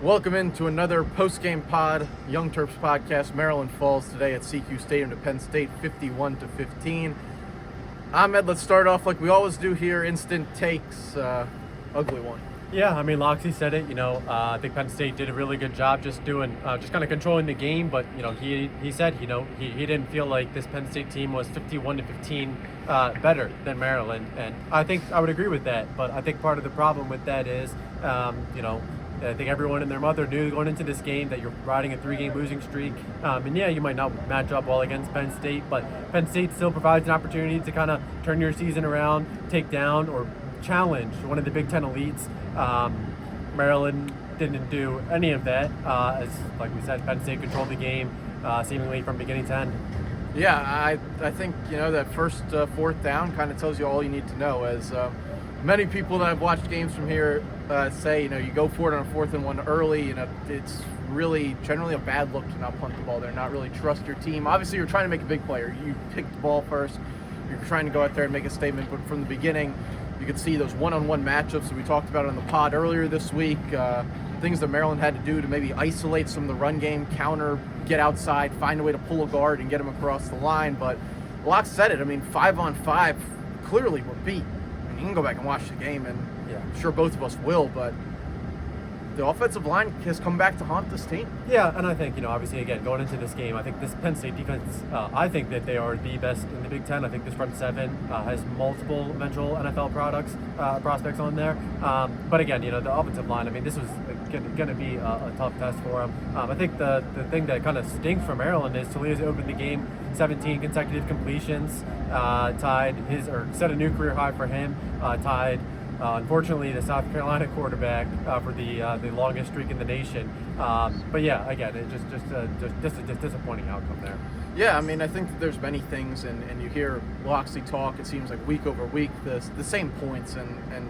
Welcome into another post-game pod, Young Terps podcast. Maryland falls today at CQ Stadium to Penn State, 51-15. Ahmed, let's start off like we always do here. Instant takes, ugly one. Yeah, I mean, Loxley said it. I think Penn State did a really good job just kind of controlling the game. But he said, he didn't feel like this Penn State team was 51-15 better than Maryland, and I think I would agree with that. But I think part of the problem with that is, I think everyone and their mother knew going into this game that you're riding a 3-game losing streak. And yeah, you might not match up well against Penn State, but Penn State still provides an opportunity to kind of turn your season around, take down or challenge one of the Big Ten elites. Maryland didn't do any of that. As like we said, Penn State controlled the game seemingly from beginning to end. Yeah, I think, that first fourth down kind of tells you all you need to know. As many people that I've watched games from here say, you go for it on a 4th and 1 early, it's really generally a bad look to not punt the ball there, not really trust your team. Obviously, you're trying to make a big play. You pick the ball first. You're trying to go out there and make a statement, but from the beginning, you could see those one-on-one matchups that we talked about on the pod earlier this week, things that Maryland had to do to maybe isolate some of the run game, counter, get outside, find a way to pull a guard and get them across the line. But Locke said it. 5-on-5, clearly we're beat. You can go back and watch the game, and I'm sure both of us will, but the offensive line has come back to haunt this team. Yeah, and I think, obviously, again, going into this game, I think this Penn State defense, I think that they are the best in the Big Ten. I think this front seven has multiple eventual NFL prospects on there. But again, the offensive line, this was going to be a tough test for them. I think the thing that kind of stinks for Maryland is Taulia's opened the game 17 consecutive completions, set a new career high for him, tied unfortunately, the South Carolina quarterback for the longest streak in the nation. But yeah, again, it's just a disappointing outcome there. Yeah, I think that there's many things, and you hear Loxley talk. It seems like week over week, the same points, and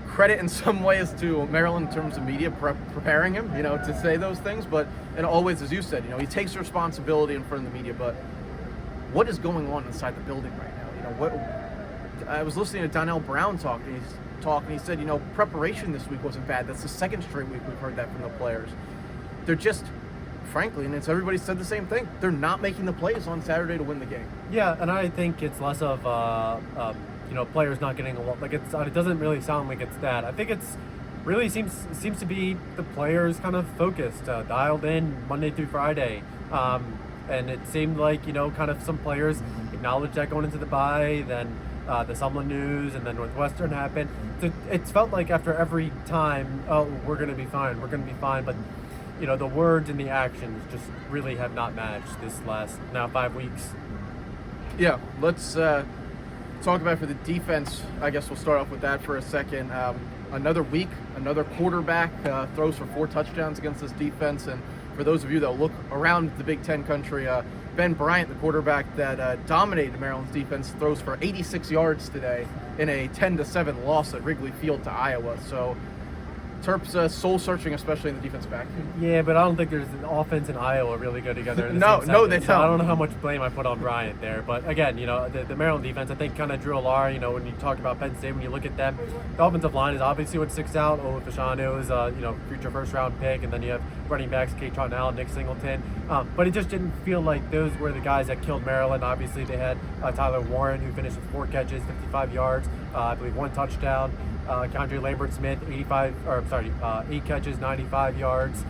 credit in some ways to Maryland in terms of media preparing him, to say those things. But and always, as you said, he takes responsibility in front of the media. But what is going on inside the building right now? What. I was listening to Donnell Brown talk, and he said, preparation this week wasn't bad. That's the second straight week we've heard that from the players. They're just, frankly, and everybody said the same thing, they're not making the plays on Saturday to win the game. Yeah, and I think it's less of, players not getting along. It doesn't really sound like it's that. I think it's really seems to be the players kind of focused, dialed in Monday through Friday. And it seemed like, kind of some players acknowledged that going into the bye, then the Sumlin news, and then Northwestern happened. So it's felt like after every time, we're going to be fine, but the words and the actions just really have not matched this last now 5 weeks. Yeah, let's talk about for the defense. I guess we'll start off with that for a second. Another week, another quarterback throws for 4 touchdowns against this defense, and for those of you that look around the Big Ten country, Ben Bryant, the quarterback that dominated Maryland's defense, throws for 86 yards today in a 10-7 loss at Wrigley Field to Iowa. So Terps soul searching, especially in the defense backfield. Yeah, but I don't think there's an offense and Iowa really go together. No, they don't. I don't know how much blame I put on Bryant there, but again, the Maryland defense, I think, kind of drew a lar. When you talk about Penn State, when you look at them, the offensive line is obviously what sticks out. Ola Fashanu is future first-round pick, and then you have running backs Kate Trotnell, Nick Singleton. But it just didn't feel like those were the guys that killed Maryland. Obviously, they had Tyler Warren, who finished with 4 catches, 55 yards, I believe 1 touchdown. Keandre Lambert-Smith, 8 catches, 95 yards.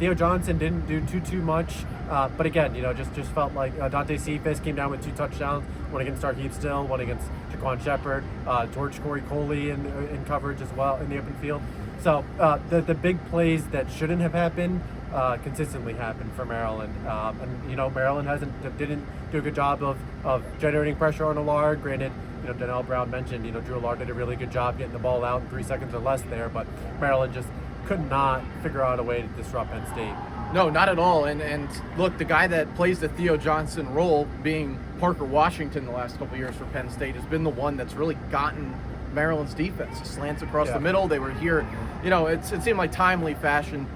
Theo Johnson didn't do too much, but again, just felt like Dante Cephas came down with 2 touchdowns, one against Darkeith Still, one against Jaquan Shepard, George Corey Coley in coverage as well in the open field. So the big plays that shouldn't have happened consistently happened for Maryland, and Maryland didn't do a good job of generating pressure on Allard. Granted, Donnell Brown mentioned, Drew Allard did a really good job getting the ball out in 3 seconds or less there, but Maryland just could not figure out a way to disrupt Penn State. No, not at all. And look, the guy that plays the Theo Johnson role, being Parker Washington the last couple of years for Penn State, has been the one that's really gotten Maryland's defense. The slants across the middle, they were here. It seemed like timely fashion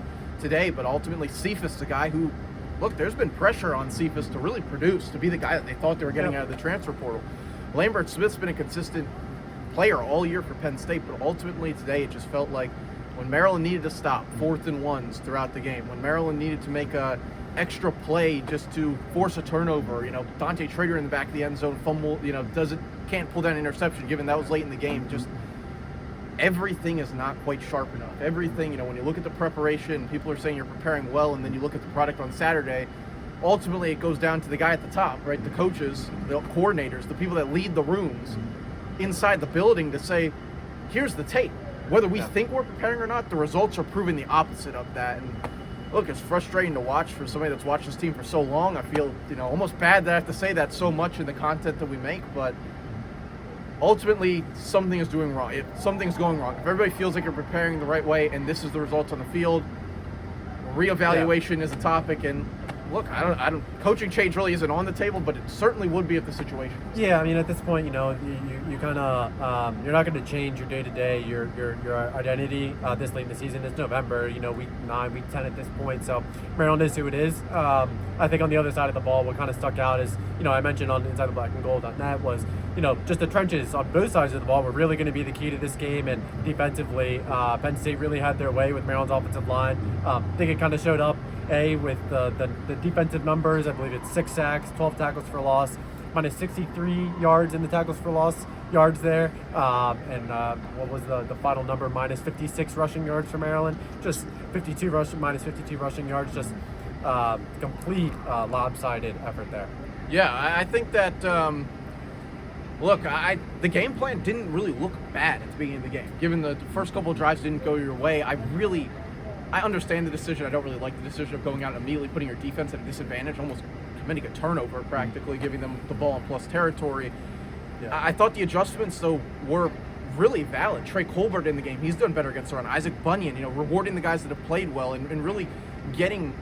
today, but ultimately Cephas, the guy who, look, there's been pressure on Cephas to really produce, to be the guy that they thought they were getting out of the transfer portal. Lambert-Smith's been a consistent player all year for Penn State, but ultimately today it just felt like when Maryland needed to stop 4th and 1s throughout the game, when Maryland needed to make a extra play just to force a turnover, Dante Trader in the back of the end zone fumble, can't pull down an interception given that was late in the game. Just everything is not quite sharp enough. Everything, when you look at the preparation, people are saying you're preparing well, and then you look at the product on Saturday, ultimately it goes down to the guy at the top, right? The coaches, the coordinators, the people that lead the rooms inside the building to say, here's the tape. Whether we think we're preparing or not, the results are proving the opposite of that. And look, it's frustrating to watch for somebody that's watched this team for so long. I feel, almost bad that I have to say that so much in the content that we make, but ultimately something is doing wrong. Something's going wrong. If everybody feels like you're preparing the right way and this is the results on the field, reevaluation is a topic. And look, I don't. Coaching change really isn't on the table, but it certainly would be if the situation was. Yeah, I mean, at this point, you kind of you're not going to change your day to day, your identity this late in the season. It's November, week 9, week 10 at this point. So Maryland is who it is. I think on the other side of the ball, what kind of stuck out is, I mentioned on InsideTheBlackandGold.net was, just the trenches on both sides of the ball were really going to be the key to this game. And defensively, Penn State really had their way with Maryland's offensive line. I think it kind of showed up. With the defensive numbers, I believe it's 6 sacks, 12 tackles for loss, minus 63 yards in the tackles for loss yards there, and what was the final number? Minus 56 rushing yards for Maryland, just minus 52 rushing yards, just complete lopsided effort there. Yeah, I think that. The game plan didn't really look bad at the beginning of the game. Given the first couple of drives didn't go your way, I understand the decision. I don't really like the decision of going out and immediately putting your defense at a disadvantage, almost committing a turnover practically, giving them the ball in plus territory. Yeah. I thought the adjustments, though, were really valid. Trey Colbert in the game, he's done better against the run. Isaac Bunyan, rewarding the guys that have played well and really getting,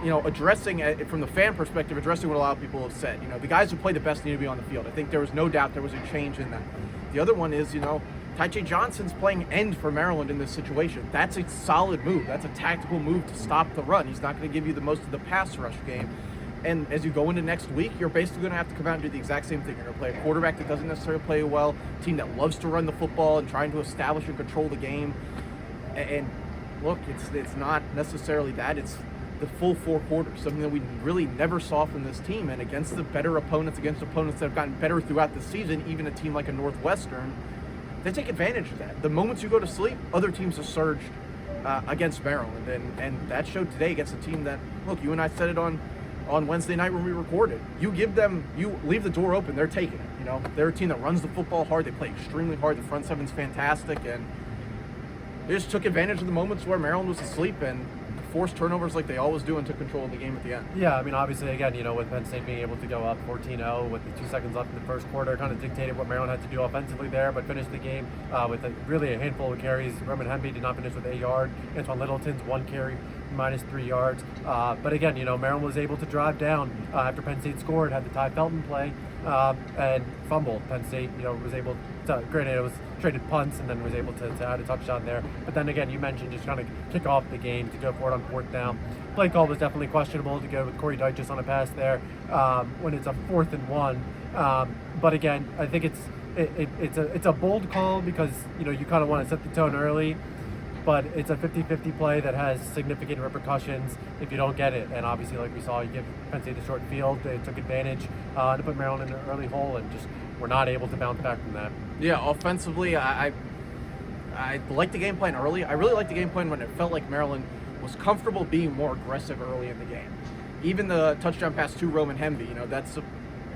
addressing, from the fan perspective, addressing what a lot of people have said. The guys who play the best need to be on the field. I think there was no doubt there was a change in that. The other one is, Ty-J Johnson's playing end for Maryland in this situation. That's a solid move. That's a tactical move to stop the run. He's not going to give you the most of the pass rush game. And as you go into next week, you're basically going to have to come out and do the exact same thing. You're going to play a quarterback that doesn't necessarily play well, a team that loves to run the football and trying to establish and control the game. And look, it's not necessarily that. It's the full 4 quarters, something that we really never saw from this team. And against the better opponents, against opponents that have gotten better throughout the season, even a team like a Northwestern, they take advantage of that. The moments you go to sleep, other teams have surged against Maryland, and that showed today against a team that, look, you and I said it on Wednesday night when we recorded. You leave the door open, they're taking it. They're a team that runs the football hard. They play extremely hard. The front seven's fantastic, and they just took advantage of the moments where Maryland was asleep and forced turnovers like they always do and took control of the game at the end. Yeah, I mean, obviously, again, with Penn State being able to go up 14-0 with the 2 seconds left in the first quarter, kind of dictated what Maryland had to do offensively there, but finished the game with really a handful of carries. Roman Hemby did not finish with a yard. Antoine Littleton's 1 carry, minus 3 yards. But again, Maryland was able to drive down after Penn State scored, had the Ty Felton play, and fumbled. Penn State, was able to, granted, it was traded punts and then was able to add a touchdown there. But then again, you mentioned just trying to kick off the game to go for it on 4th down. Play call was definitely questionable to go with Corey Dyches on a pass there when it's a 4th and 1. But again, I think it's a bold call because you kind of want to set the tone early. But it's a 50-50 play that has significant repercussions if you don't get it. And obviously, like we saw, you give Penn State the short field. They took advantage to put Maryland in an early hole and just were not able to bounce back from that. Yeah, offensively, I liked the game plan early. I really liked the game plan when it felt like Maryland was comfortable being more aggressive early in the game. Even the touchdown pass to Roman Hemby, that's a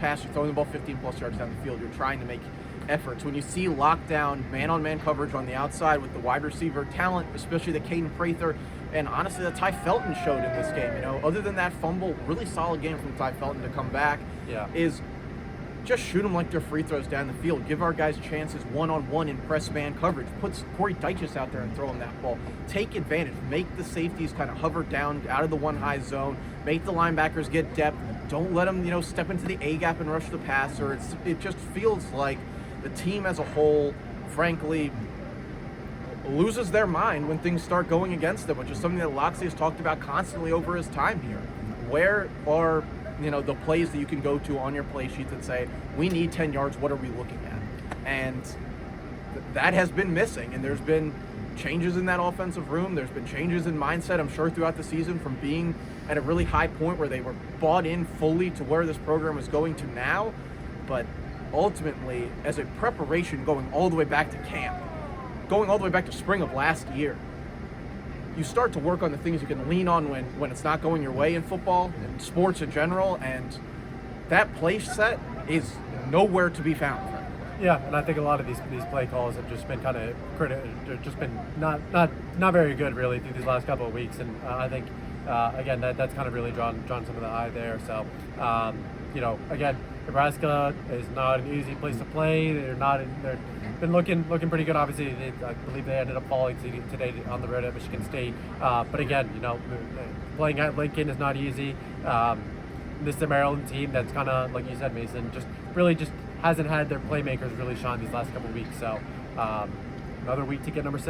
pass, you're throwing the ball 15-plus yards down the field. You're trying to make efforts. When you see lockdown, man-on-man coverage on the outside with the wide receiver talent, especially the Caden Prather, and honestly, that Ty Felton showed in this game. Other than that fumble, really solid game from Ty Felton to come back. Is just shoot them like they're free throws down the field. Give our guys chances one-on-one in press man coverage. Put Corey Dyches out there and throw him that ball. Take advantage. Make the safeties kind of hover down out of the one-high zone. Make the linebackers get depth. Don't let them, step into the A-gap and rush the passer. It just feels like the team as a whole, frankly, loses their mind when things start going against them, which is something that Loxley has talked about constantly over his time here. Where are the plays that you can go to on your play sheet that say, we need 10 yards, what are we looking at? And that has been missing, and there's been changes in that offensive room. There's been changes in mindset, I'm sure, throughout the season from being at a really high point where they were bought in fully to where this program was going to now. But ultimately, as a preparation going all the way back to camp, going all the way back to spring of last year, you start to work on the things you can lean on when it's not going your way in football and sports in general, and that play set is nowhere to be found. Yeah, and I think a lot of these play calls have just been kind of just been not very good really through these last couple of weeks, and I think again that's kind of really drawn some of the eye there. So again, Nebraska is not an easy place to play. They're been looking pretty good. Obviously, I believe they ended up falling today on the road at Michigan State. But again, playing at Lincoln is not easy. This is a Maryland team that's kind of, like you said, Mason, just hasn't had their playmakers really shine these last couple of weeks. So another week to get number 6.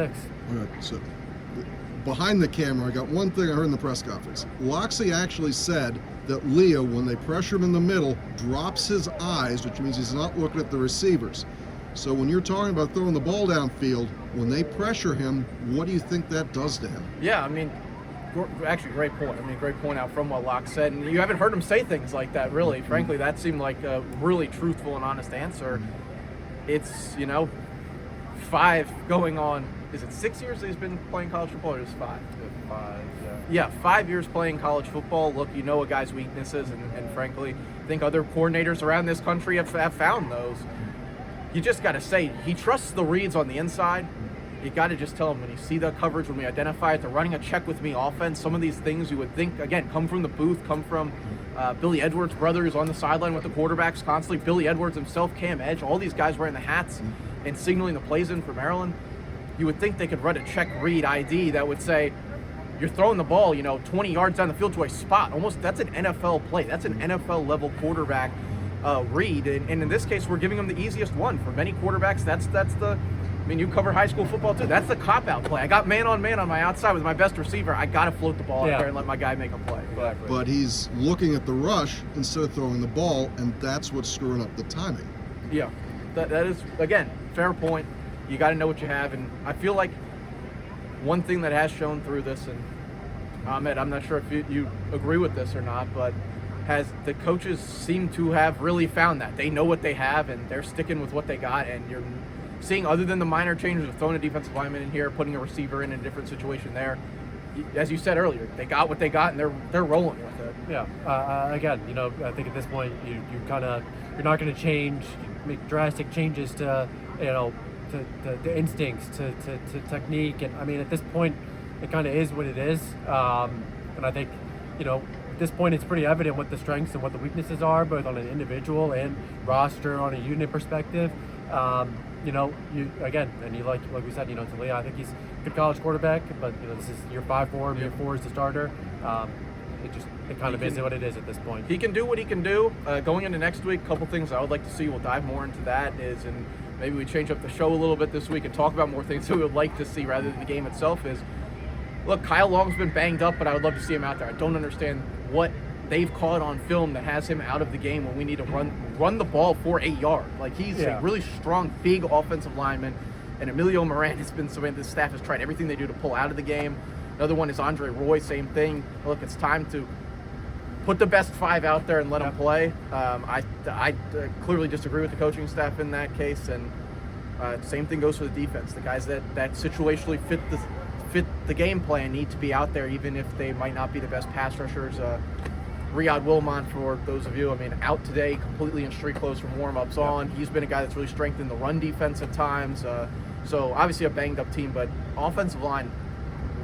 All right, so behind the camera, I got one thing I heard in the press conference. Loxley actually said that Leo, when they pressure him in the middle, drops his eyes, which means he's not looking at the receivers. So when you're talking about throwing the ball downfield, when they pressure him, what do you think that does to him? Yeah, I mean, actually, great point. I mean, great point out from what Locke said. And you haven't heard him say things like that, really. Mm-hmm. Frankly, that seemed like a really truthful and honest answer. It's, 5 going on, is it 6 years that he's been playing college football, or just 5? 5, yeah. 5 years playing college football. Look, you know a guy's weaknesses, and frankly, I think other coordinators around this country have found those. You just got to say, he trusts the reads on the inside. You got to just tell him when you see the coverage, when we identify it, they're running a check with me offense. Some of these things you would think, again, come from the booth, come from Billy Edwards' brother who's on the sideline with the quarterbacks constantly. Billy Edwards himself, Cam Edge, all these guys wearing the hats and signaling the plays in for Maryland. You would think they could run a check read ID that would say, you're throwing the ball, 20 yards down the field to a spot. Almost, that's an NFL play. That's an NFL level quarterback read. And in this case, we're giving them the easiest one. For many quarterbacks, that's the, I mean, you cover high school football too. That's the cop-out play. I got man-on-man on my outside with my best receiver. I got to float the ball out there and let my guy make a play. But he's looking at the rush instead of throwing the ball, and that's what's screwing up the timing. Yeah, that is, again, fair point. You got to know what you have. And I feel like one thing that has shown through this, and Ahmed, I'm not sure if you agree with this or not, but the coaches seem to have really found that. They know what they have, and they're sticking with what they got, and you're seeing, other than the minor changes of throwing a defensive lineman in here, putting a receiver in a different situation there, as you said earlier, they got what they got, and they're rolling with it. Yeah. Again, I think at this point you're not going to make drastic changes to the instincts, to technique, and I mean at this point it kind of is what it is, and I think at this point it's pretty evident what the strengths and what the weaknesses are, both on an individual and roster on a unit perspective. You again, and you like we said, Talia, I think he's a good college quarterback, but this is year 5 for him. Year 4 is the starter. It kind of is what it is at this point. He can do what he can do. Going into next week, a couple things I would like to see. We'll dive more into that. And maybe we change up the show a little bit this week and talk about more things that we would like to see rather than the game itself. Look, Kyle Long's been banged up, but I would love to see him out there. I don't understand what they've caught on film that has him out of the game when we need to run the ball for 8 yards. Like, he's a really strong, big offensive lineman. And Emilio Moran has been somebody the staff has tried everything they do to pull out of the game. Another one is Andre Roy, same thing. Look, it's time to put the best 5 out there and let them play. I clearly disagree with the coaching staff in that case. And same thing goes for the defense. The guys that situationally fit the game plan need to be out there, even if they might not be the best pass rushers. Riyad Wilmont, for those of you, out today, completely in street clothes from warm-ups on. He's been a guy that's really strengthened the run defense at times. So obviously a banged-up team, but offensive line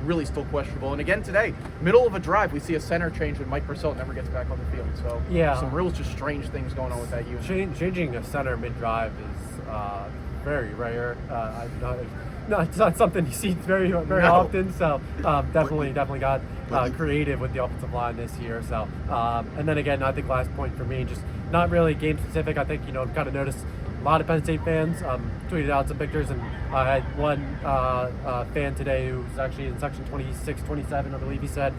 really still questionable. And again today, middle of a drive, we see a center change when Mike Purcell never gets back on the field. So some real just strange things going on with that unit. Changing a center mid-drive is very rare. It's not something you see very often. So definitely got creative with the offensive line this year. So and then again, I think last point for me, just not really game specific. I think I've kind of noticed a lot of Penn State fans tweeted out some pictures, and I had one fan today who was actually in section 26, 27, I believe he said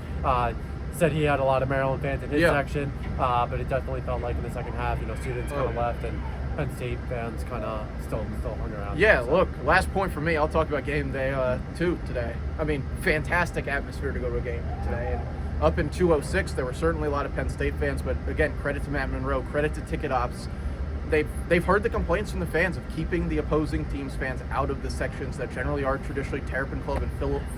he had a lot of Maryland fans in his section, but it definitely felt like in the second half, students kind of left, and Penn State fans kind of still hung around. Yeah, So, look, last point for me, I'll talk about game day 2 today. I mean, fantastic atmosphere to go to a game today. And up in 206, there were certainly a lot of Penn State fans, but again, credit to Matt Monroe, credit to Ticket Ops. They've heard the complaints from the fans of keeping the opposing team's fans out of the sections that generally are traditionally Terrapin Club and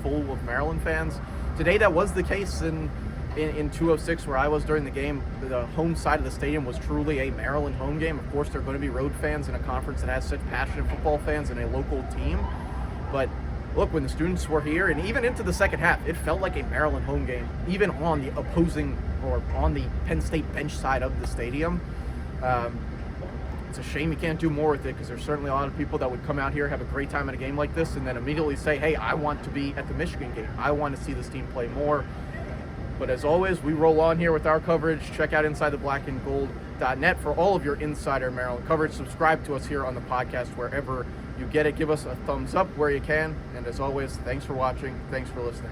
full of Maryland fans. Today, that was the case in 206 where I was during the game. The home side of the stadium was truly a Maryland home game. Of course, there are going to be road fans in a conference that has such passionate football fans and a local team. But look, when the students were here and even into the second half, it felt like a Maryland home game, even on the opposing or on the Penn State bench side of the stadium. It's a shame you can't do more with it, because there's certainly a lot of people that would come out here, have a great time at a game like this, and then immediately say, hey, I want to be at the Michigan game. I want to see this team play more. But as always, we roll on here with our coverage. Check out InsideTheBlackandGold.net for all of your Insider Maryland coverage. Subscribe to us here on the podcast wherever you get it. Give us a thumbs up where you can. And as always, thanks for watching. Thanks for listening.